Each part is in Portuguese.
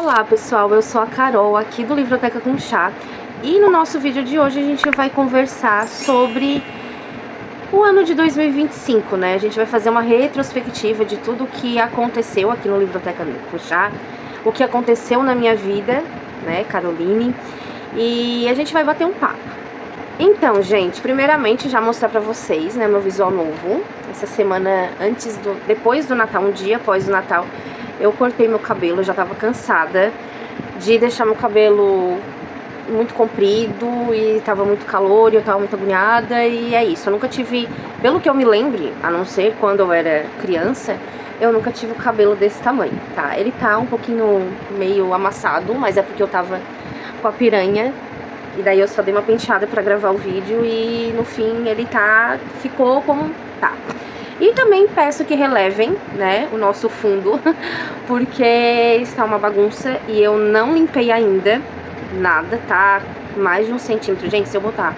Olá pessoal, eu sou a Carol aqui do Livroteca com Chá e no nosso vídeo de hoje a gente vai conversar sobre o ano de 2025, né? A gente vai fazer uma retrospectiva de tudo que aconteceu aqui no Livroteca com Chá, o que aconteceu na minha vida, né, Caroline, e a gente vai bater um papo. Então, gente, primeiramente já mostrar pra vocês, né, meu visual novo. Essa semana depois do Natal, um dia após o Natal, eu cortei meu cabelo, eu já tava cansada de deixar meu cabelo muito comprido e tava muito calor e eu tava muito agoniada e é isso. Eu nunca tive, pelo que eu me lembre, a não ser quando eu era criança, eu nunca tive o cabelo desse tamanho, tá? Ele tá um pouquinho meio amassado, mas é porque eu tava com a piranha e daí eu só dei uma penteada pra gravar o vídeo e no fim ele ficou como tá. E também peço que relevem, né, o nosso fundo, porque está uma bagunça e eu não limpei ainda nada, tá mais de 1 centímetro. Gente, se eu botar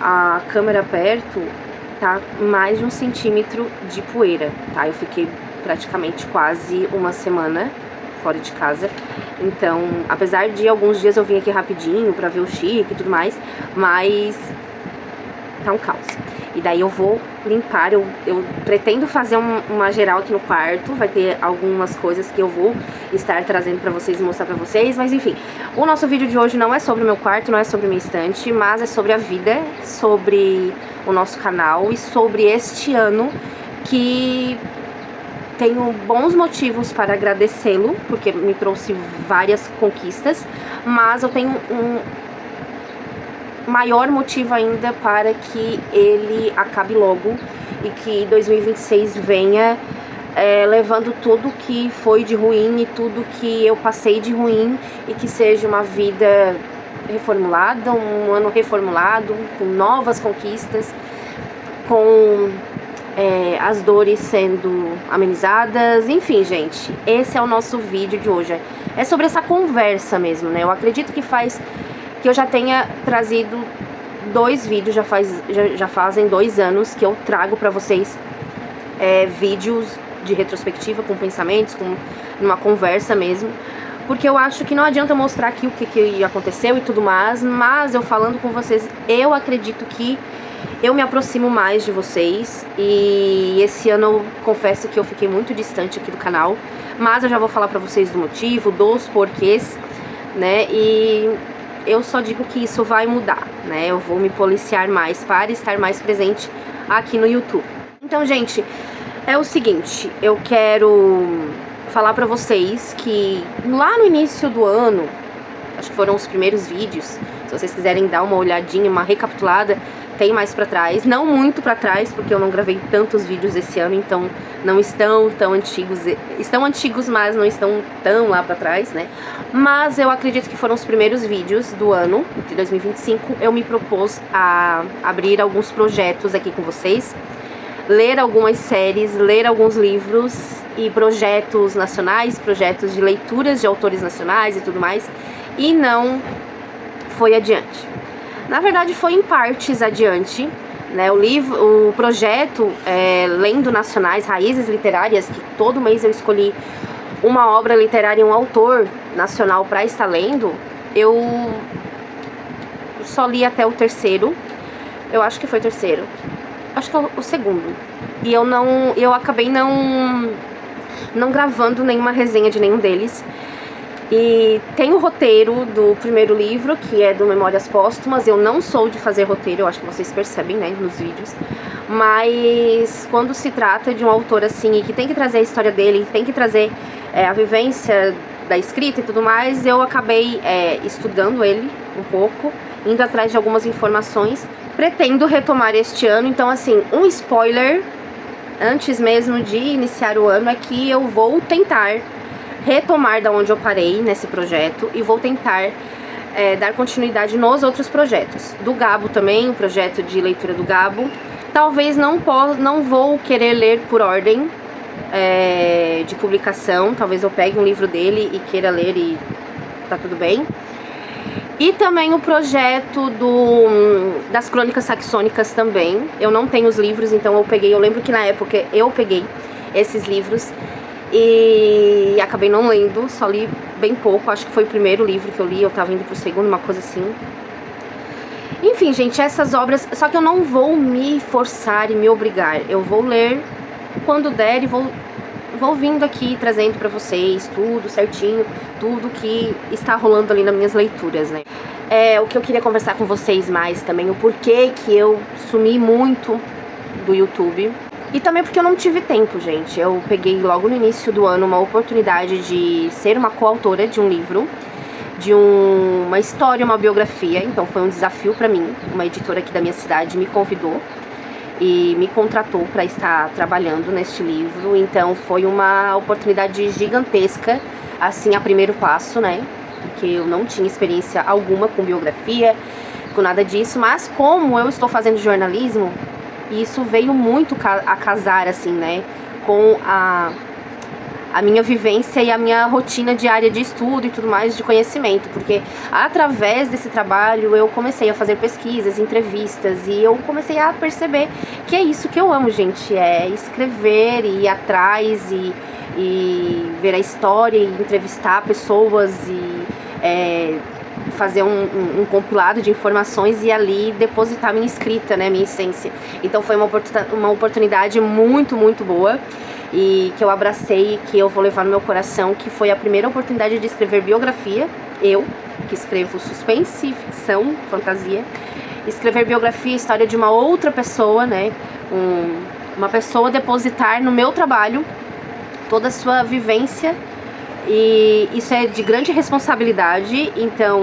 a câmera perto, tá mais de 1 centímetro de poeira, tá? Eu fiquei praticamente quase uma semana fora de casa, então, apesar de alguns dias eu vim aqui rapidinho pra ver o Chico e tudo mais, mas tá um caos. E daí eu vou limpar, eu pretendo fazer uma geral aqui no quarto, vai ter algumas coisas que eu vou estar trazendo pra vocês e mostrar pra vocês, mas enfim, o nosso vídeo de hoje não é sobre o meu quarto, não é sobre minha estante, mas é sobre a vida, sobre o nosso canal e sobre este ano que tenho bons motivos para agradecê-lo, porque me trouxe várias conquistas, mas eu tenho um maior motivo ainda para que ele acabe logo e que 2026 venha levando tudo que foi de ruim e tudo que eu passei de ruim e que seja uma vida reformulada, um ano reformulado, com novas conquistas, com as dores sendo amenizadas, enfim, gente, esse é o nosso vídeo de hoje, é sobre essa conversa mesmo, né? Eu acredito que eu já tenha trazido 2 vídeos, já fazem 2 anos que eu trago pra vocês vídeos de retrospectiva com pensamentos, com uma conversa mesmo, porque eu acho que não adianta mostrar aqui o que aconteceu e tudo mais, mas eu falando com vocês, eu acredito que eu me aproximo mais de vocês e esse ano eu confesso que eu fiquei muito distante aqui do canal, mas eu já vou falar pra vocês do motivo, dos porquês, né, e eu só digo que isso vai mudar, né? Eu vou me policiar mais para estar mais presente aqui no YouTube. Então, gente, é o seguinte, eu quero falar pra vocês que lá no início do ano, acho que foram os primeiros vídeos, se vocês quiserem dar uma olhadinha, uma recapitulada, tem mais pra trás, não muito pra trás, porque eu não gravei tantos vídeos esse ano, então não estão tão antigos, estão antigos, mas não estão tão lá pra trás, né? Mas eu acredito que foram os primeiros vídeos do ano de 2025, eu me propus a abrir alguns projetos aqui com vocês, ler algumas séries, ler alguns livros e projetos nacionais, projetos de leituras de autores nacionais e tudo mais, e não foi adiante. Na verdade foi em partes adiante, né? O projeto Lendo Nacionais, Raízes Literárias, que todo mês eu escolhi uma obra literária e um autor nacional para estar lendo, eu só li até o 3º, eu acho que foi o 3º, acho que é o 2º, e eu acabei não gravando nenhuma resenha de nenhum deles. E tem o roteiro do primeiro livro, que é do Memórias Póstumas. Eu não sou de fazer roteiro, eu acho que vocês percebem, né, nos vídeos. Mas quando se trata de um autor assim, e que tem que trazer a história dele, tem que trazer a vivência da escrita e tudo mais, eu acabei estudando ele um pouco, indo atrás de algumas informações. Pretendo retomar este ano, então assim, um spoiler, antes mesmo de iniciar o ano, é que eu vou tentar retomar da onde eu parei nesse projeto e vou tentar dar continuidade nos outros projetos. Do Gabo também, o projeto de leitura do Gabo. Talvez não vou querer ler por ordem de publicação, talvez eu pegue um livro dele e queira ler e tá tudo bem. E também o projeto das Crônicas Saxônicas também. Eu não tenho os livros, então eu lembro que na época eu peguei esses livros e acabei não lendo, só li bem pouco, acho que foi o primeiro livro que eu li, eu tava indo pro segundo, uma coisa assim. Enfim, gente, essas obras, só que eu não vou me forçar e me obrigar, eu vou ler quando der e vou vindo aqui trazendo pra vocês tudo certinho, tudo que está rolando ali nas minhas leituras, né. O que eu queria conversar com vocês mais também, o porquê que eu sumi muito do YouTube. E também porque eu não tive tempo, gente. Eu peguei logo no início do ano uma oportunidade de ser uma coautora de um livro, de uma história, uma biografia. Então foi um desafio pra mim. Uma editora aqui da minha cidade me convidou e me contratou para estar trabalhando neste livro. Então foi uma oportunidade gigantesca, assim, a primeiro passo, né? Porque eu não tinha experiência alguma com biografia, com nada disso. Mas como eu estou fazendo jornalismo, isso veio muito a casar, assim, né, com a minha vivência e a minha rotina diária de estudo e tudo mais, de conhecimento, porque através desse trabalho eu comecei a fazer pesquisas, entrevistas, e eu comecei a perceber que é isso que eu amo, gente, é escrever e ir atrás e ver a história e entrevistar pessoas e fazer um compilado de informações e ali depositar minha escrita, né, minha essência. Então foi uma oportunidade muito, muito boa e que eu abracei, que eu vou levar no meu coração, que foi a primeira oportunidade de escrever biografia. Eu, que escrevo suspense, ficção, fantasia, escrever biografia, história de uma outra pessoa, né, uma pessoa depositar no meu trabalho toda a sua vivência. E isso é de grande responsabilidade, então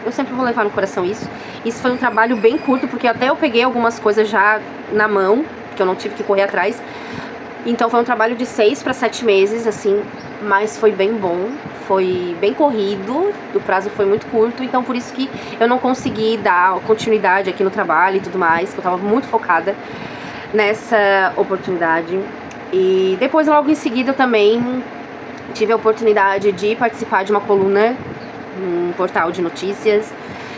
eu sempre vou levar no coração isso. Isso foi um trabalho bem curto, porque até eu peguei algumas coisas já na mão, que eu não tive que correr atrás. Então foi um trabalho de 6 para 7 meses, assim, mas foi bem bom, foi bem corrido, o prazo foi muito curto, então por isso que eu não consegui dar continuidade aqui no trabalho e tudo mais, que eu tava muito focada nessa oportunidade. E depois, logo em seguida, eu também tive a oportunidade de participar de uma coluna num portal de notícias,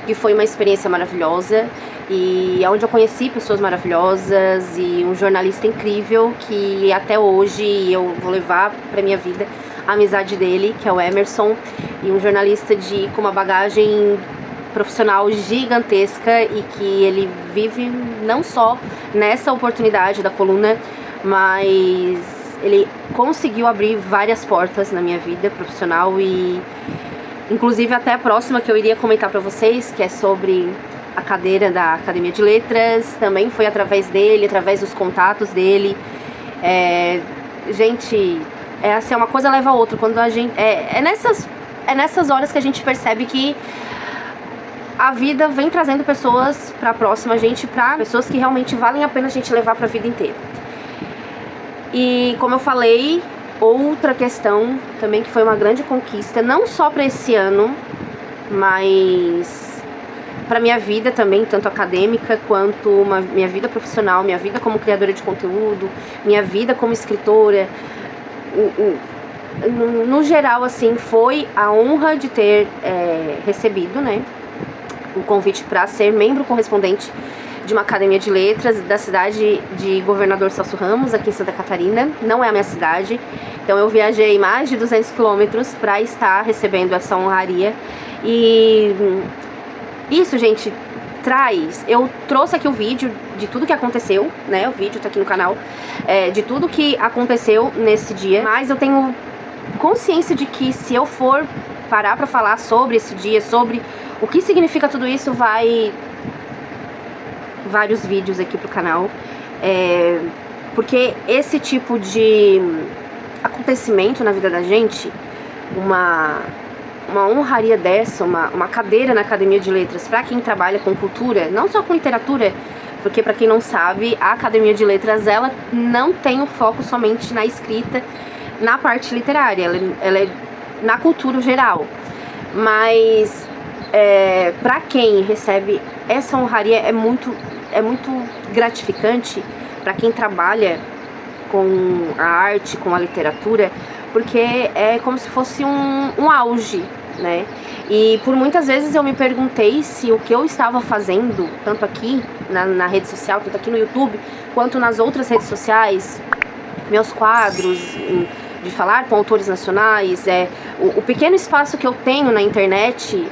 que foi uma experiência maravilhosa e onde eu conheci pessoas maravilhosas e um jornalista incrível que até hoje eu vou levar pra minha vida a amizade dele, que é o Emerson, e um jornalista com uma bagagem profissional gigantesca e que ele vive não só nessa oportunidade da coluna, mas ele conseguiu abrir várias portas na minha vida profissional e inclusive até a próxima que eu iria comentar pra vocês, que é sobre a cadeira da Academia de Letras, também foi através dele, através dos contatos dele. Gente, assim, uma coisa leva a outra. Quando a gente, é nessas horas que a gente percebe que a vida vem trazendo pessoas pra próxima gente, pra pessoas que realmente valem a pena a gente levar pra vida inteira. E como eu falei, outra questão também que foi uma grande conquista, não só para esse ano, mas para minha vida também, tanto acadêmica quanto minha vida profissional, minha vida como criadora de conteúdo, minha vida como escritora. No geral, assim, foi a honra de ter recebido, né, o convite para ser membro correspondente de uma academia de letras da cidade de Governador Celso Ramos, aqui em Santa Catarina. Não é a minha cidade, então eu viajei mais de 200 quilômetros para estar recebendo essa honraria. E isso, gente, eu trouxe aqui o vídeo de tudo que aconteceu, né, o vídeo tá aqui no canal, de tudo que aconteceu nesse dia, mas eu tenho consciência de que se eu for parar para falar sobre esse dia, sobre o que significa tudo isso, vai vários vídeos aqui pro canal, porque esse tipo de acontecimento na vida da gente, uma honraria dessa, uma cadeira na Academia de Letras para quem trabalha com cultura, não só com literatura, porque para quem não sabe, a Academia de Letras, ela não tem o foco somente na escrita, na parte literária, ela é na cultura geral, mas para quem recebe essa honraria é muito gratificante para quem trabalha com a arte, com a literatura, porque é como se fosse um auge, né? E por muitas vezes eu me perguntei se o que eu estava fazendo, tanto aqui na rede social, tanto aqui no YouTube, quanto nas outras redes sociais, meus quadros, de falar com autores nacionais, o pequeno espaço que eu tenho na internet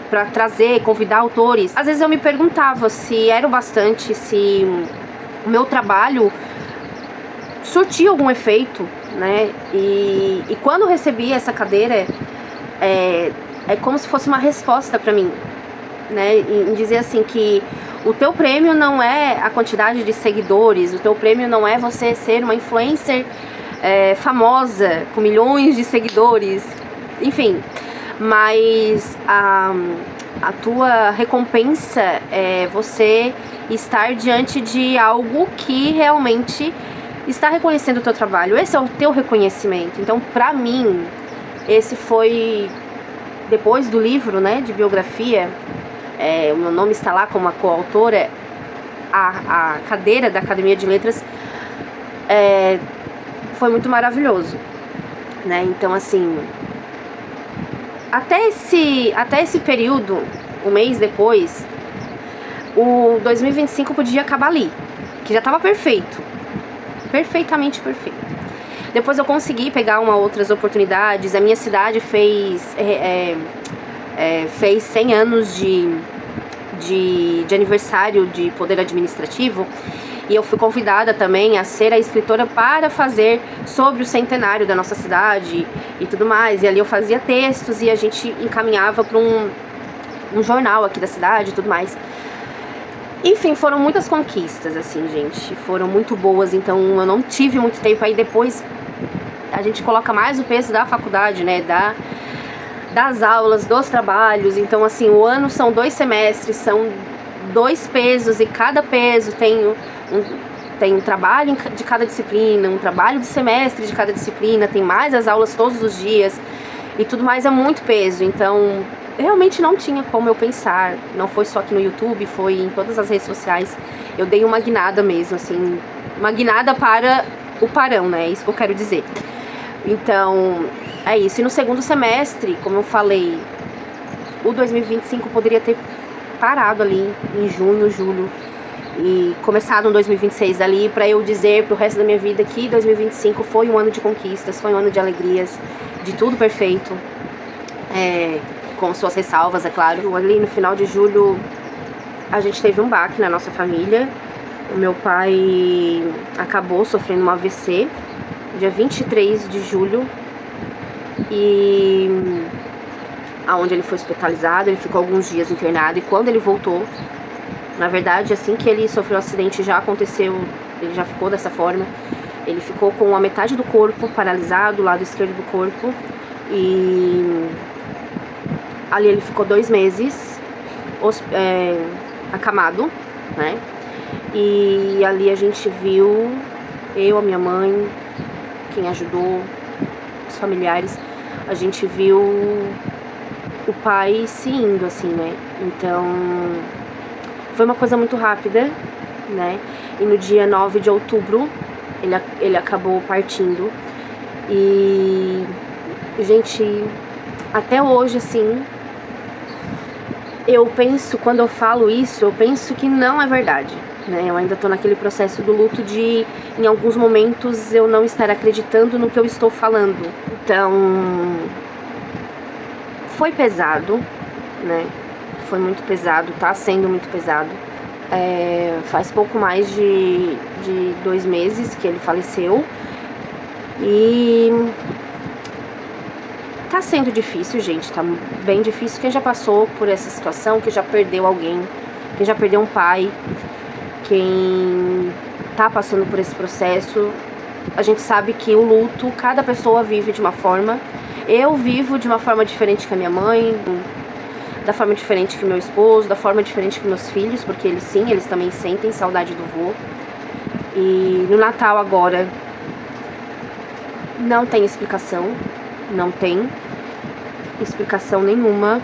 para trazer, convidar autores. Às vezes eu me perguntava se era o bastante, se o meu trabalho surtia algum efeito, né? E quando eu recebi essa cadeira, é como se fosse uma resposta para mim, né? Em dizer assim que o teu prêmio não é a quantidade de seguidores, o teu prêmio não é você ser uma influencer famosa, com milhões de seguidores, enfim, mas a tua recompensa é você estar diante de algo que realmente está reconhecendo o teu trabalho. Esse é o teu reconhecimento. Então, pra mim, esse foi, depois do livro, né, de biografia, o meu nome está lá como a coautora, a cadeira da Academia de Letras, foi muito maravilhoso, né? Então, assim, até esse período, um mês depois, o 2025 podia acabar ali, que já estava perfeito, perfeitamente perfeito. Depois eu consegui pegar outras oportunidades. A minha cidade fez 100 anos de aniversário de poder administrativo, e eu fui convidada também a ser a escritora para fazer sobre o centenário da nossa cidade e tudo mais. E ali eu fazia textos e a gente encaminhava para um jornal aqui da cidade e tudo mais. Enfim, foram muitas conquistas, assim, gente, foram muito boas. Então eu não tive muito tempo. Aí depois a gente coloca mais o peso da faculdade, né, das aulas, dos trabalhos. Então, assim, o ano são 2 semestres, são 2 pesos, e cada peso tem um trabalho de cada disciplina, um trabalho de semestre de cada disciplina, tem mais as aulas todos os dias e tudo mais, é muito peso. Então, realmente não tinha como eu pensar, não foi só aqui no YouTube, foi em todas as redes sociais. Eu dei uma guinada mesmo, assim, uma guinada para o parão, né, é isso que eu quero dizer. Então, é isso. E no segundo semestre, como eu falei, o 2025 poderia ter parado ali em junho, julho, e começado um 2026 ali, para eu dizer pro resto da minha vida que 2025 foi um ano de conquistas, foi um ano de alegrias, de tudo perfeito, com suas ressalvas, é claro. Ali no final de julho a gente teve um baque na nossa família. O meu pai acabou sofrendo um AVC dia 23 de julho, e aonde ele foi hospitalizado, ele ficou alguns dias internado, e quando ele voltou, na verdade, assim que ele sofreu o acidente, já aconteceu, ele já ficou dessa forma. Ele ficou com a metade do corpo paralisado, o lado esquerdo do corpo, e ali ele ficou 2 meses acamado, né? E ali a gente viu, eu, a minha mãe, quem ajudou, os familiares, a gente viu o pai se indo, assim, né? Então, foi uma coisa muito rápida, né? E no dia 9 de outubro, ele acabou partindo. E, gente, até hoje, assim, eu penso, quando eu falo isso, eu penso que não é verdade, né? Eu ainda tô naquele processo do luto de, em alguns momentos, eu não estar acreditando no que eu estou falando. Então, foi pesado, né? Foi muito pesado, tá sendo muito pesado. Faz pouco mais de 2 meses que ele faleceu. E tá sendo difícil, gente, tá bem difícil. Quem já passou por essa situação, que já perdeu alguém, quem já perdeu um pai, quem tá passando por esse processo, a gente sabe que o luto, cada pessoa vive de uma forma. Eu vivo de uma forma diferente que a minha mãe, da forma diferente que meu esposo, da forma diferente que meus filhos, porque eles também sentem saudade do vô. E no Natal agora não tem explicação, não tem explicação nenhuma,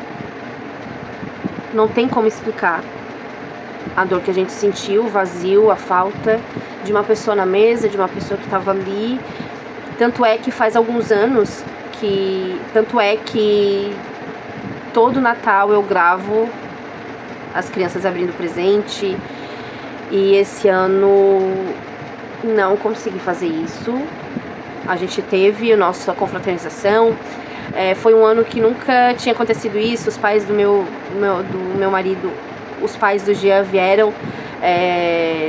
não tem como explicar a dor que a gente sentiu, o vazio, a falta de uma pessoa na mesa, de uma pessoa que estava ali. Tanto é que faz alguns anos que todo Natal eu gravo as crianças abrindo presente, e esse ano não consegui fazer isso. a gente teve a nossa confraternização. Foi um ano que nunca tinha acontecido isso. Os pais do meu marido, os pais do Jean vieram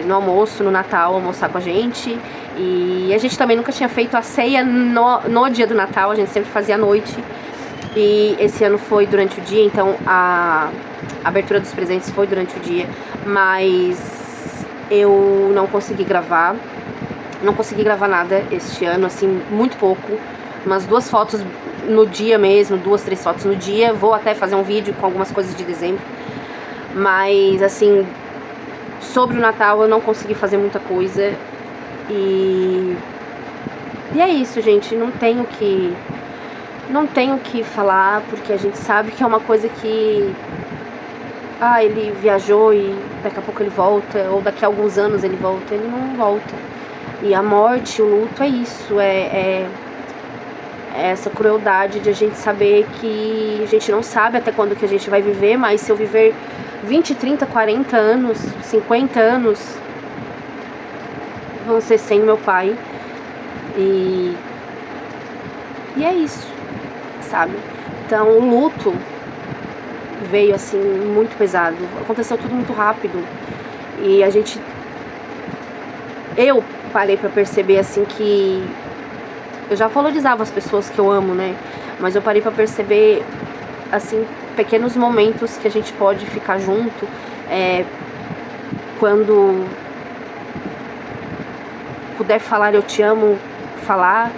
no almoço, no Natal, almoçar com a gente. E a gente também nunca tinha feito a ceia no dia do Natal, a gente sempre fazia à noite. E esse ano foi durante o dia, então a abertura dos presentes foi durante o dia. Mas eu não consegui gravar. Não consegui gravar nada este ano, assim, muito pouco. Umas 2 fotos no dia mesmo, 2, 3 fotos no dia. Vou até fazer um vídeo com algumas coisas de dezembro. Mas, assim, sobre o Natal eu não consegui fazer muita coisa. E é isso, gente. Não tenho que falar, porque a gente sabe que é uma coisa que... ele viajou e daqui a pouco ele volta, ou daqui a alguns anos ele volta. Ele não volta. E a morte, o luto é isso, é essa crueldade de a gente saber que a gente não sabe até quando que a gente vai viver, mas se eu viver 20, 30, 40 anos, 50 anos, vão ser sem meu pai. E é isso, sabe? Então o luto veio assim muito pesado, aconteceu tudo muito rápido. E eu parei pra perceber assim que eu já valorizava as pessoas que eu amo, né? Mas eu parei pra perceber assim pequenos momentos que a gente pode ficar junto, quando puder falar eu te amo, falar.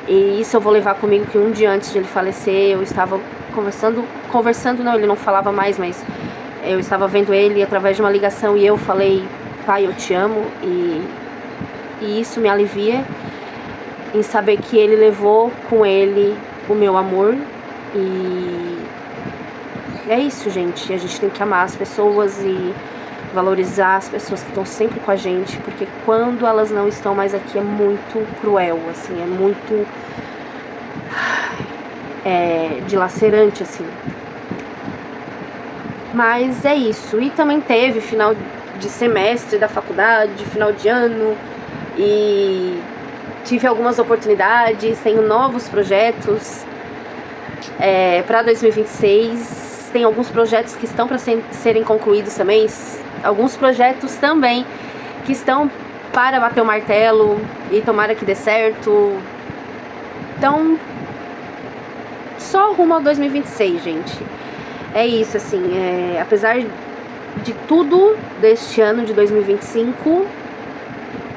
E isso eu vou levar comigo, que um dia antes de ele falecer eu estava conversando não, ele não falava mais, mas eu estava vendo ele através de uma ligação e eu falei: pai, eu te amo. E isso me alivia em saber que ele levou com ele o meu amor. E é isso, gente. A gente tem que amar as pessoas e valorizar as pessoas que estão sempre com a gente, porque quando elas não estão mais aqui é muito cruel, assim, é muito dilacerante, assim. Mas é isso. E também teve final de semestre da faculdade, final de ano, e tive algumas oportunidades, tenho novos projetos para 2026. Tem alguns projetos que estão para serem concluídos também, alguns projetos também que estão para bater o martelo e tomara que dê certo. Então, só rumo ao 2026, gente. É isso, assim, apesar de tudo deste ano de 2025,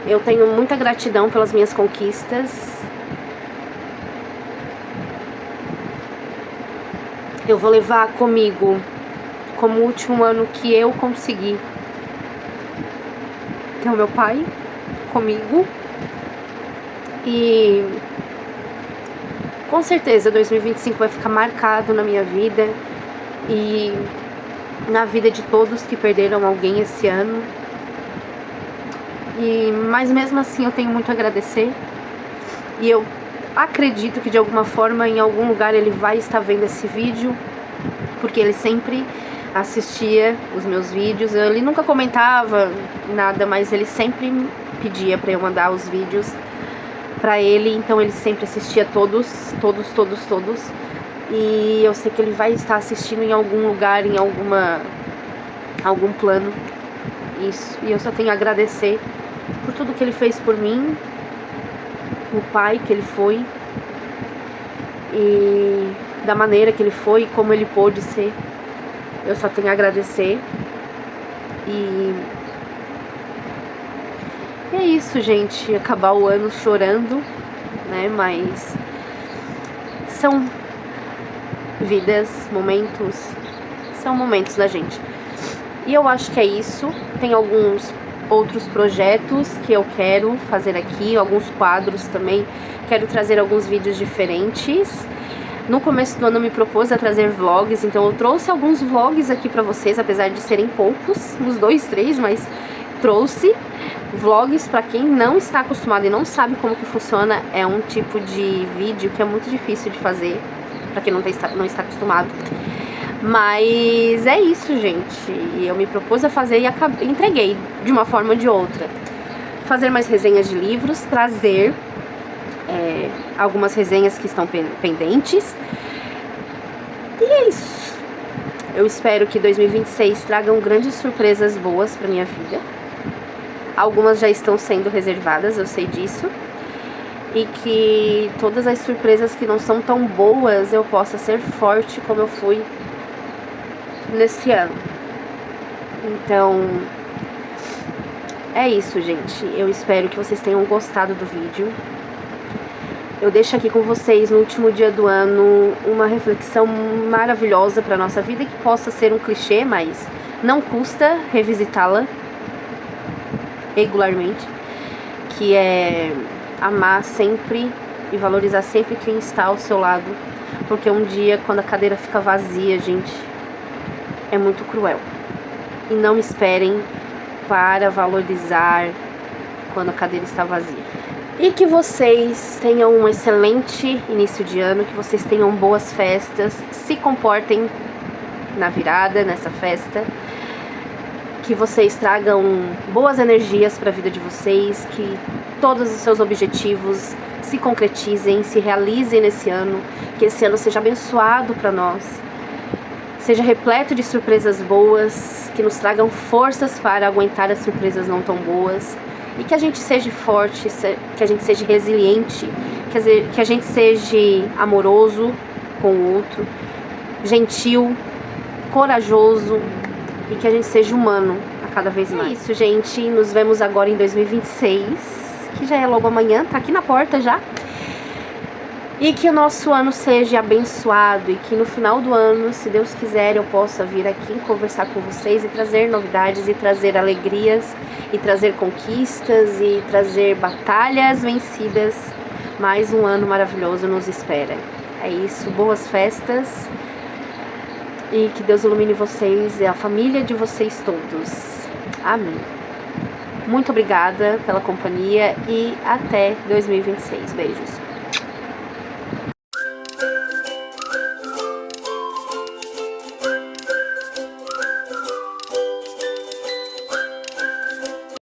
eu tenho muita gratidão pelas minhas conquistas. Eu vou levar comigo como último ano que eu consegui ter o meu pai comigo. E com certeza 2025 vai ficar marcado na minha vida e na vida de todos que perderam alguém esse ano. Mas mesmo assim eu tenho muito a agradecer. E eu acredito que de alguma forma, em algum lugar, ele vai estar vendo esse vídeo, porque ele sempre assistia os meus vídeos. Ele nunca comentava nada, mas ele sempre pedia para eu mandar os vídeos para ele. Então ele sempre assistia todos. E eu sei que ele vai estar assistindo em algum lugar, em algum plano. Isso. E eu só tenho a agradecer por tudo que ele fez por mim, o pai que ele foi, e da maneira que ele foi, como ele pôde ser. Eu só tenho a agradecer. E é isso, gente. Acabar o ano chorando, né? Mas são vidas, momentos, são momentos da gente. E eu acho que é isso. Tem alguns outros projetos que eu quero fazer aqui, alguns quadros também. Quero trazer alguns vídeos diferentes. No começo do ano eu me propus a trazer vlogs, então eu trouxe alguns vlogs aqui pra vocês, apesar de serem poucos, uns 2, 3, mas trouxe vlogs pra quem não está acostumado e não sabe como que funciona. É um tipo de vídeo que é muito difícil de fazer pra quem não está acostumado. Mas é isso, gente. Eu me propus a fazer e entreguei de uma forma ou de outra. Fazer mais resenhas de livros, trazer algumas resenhas que estão pendentes. E é isso. Eu espero que 2026 tragam grandes surpresas boas para minha vida. Algumas já estão sendo reservadas, eu sei disso. E que todas as surpresas que não são tão boas eu possa ser forte como eu fui nesse ano. Então, é isso, gente. Eu espero que vocês tenham gostado do vídeo. Eu deixo aqui com vocês, no último dia do ano, uma reflexão maravilhosa para nossa vida, que possa ser um clichê, mas não custa revisitá-la regularmente, que é amar sempre e valorizar sempre quem está ao seu lado, porque um dia, quando a cadeira fica vazia, gente, é muito cruel. E não esperem para valorizar quando a cadeira está vazia. E que vocês tenham um excelente início de ano, que vocês tenham boas festas, se comportem na virada, nessa festa, que vocês tragam boas energias para a vida de vocês, que todos os seus objetivos se concretizem, se realizem nesse ano, que esse ano seja abençoado para nós, seja repleto de surpresas boas, que nos tragam forças para aguentar as surpresas não tão boas, e que a gente seja forte, que a gente seja resiliente, que a gente seja amoroso com o outro, gentil, corajoso, e que a gente seja humano a cada vez mais. É isso, gente. Nos vemos agora em 2026, que já é logo amanhã, tá aqui na porta já. E que o nosso ano seja abençoado e que no final do ano, se Deus quiser, eu possa vir aqui conversar com vocês e trazer novidades e trazer alegrias e trazer conquistas e trazer batalhas vencidas. Mais um ano maravilhoso nos espera. É isso, boas festas. E que Deus ilumine vocês e a família de vocês todos. Amém. Muito obrigada pela companhia e até 2026. Beijos.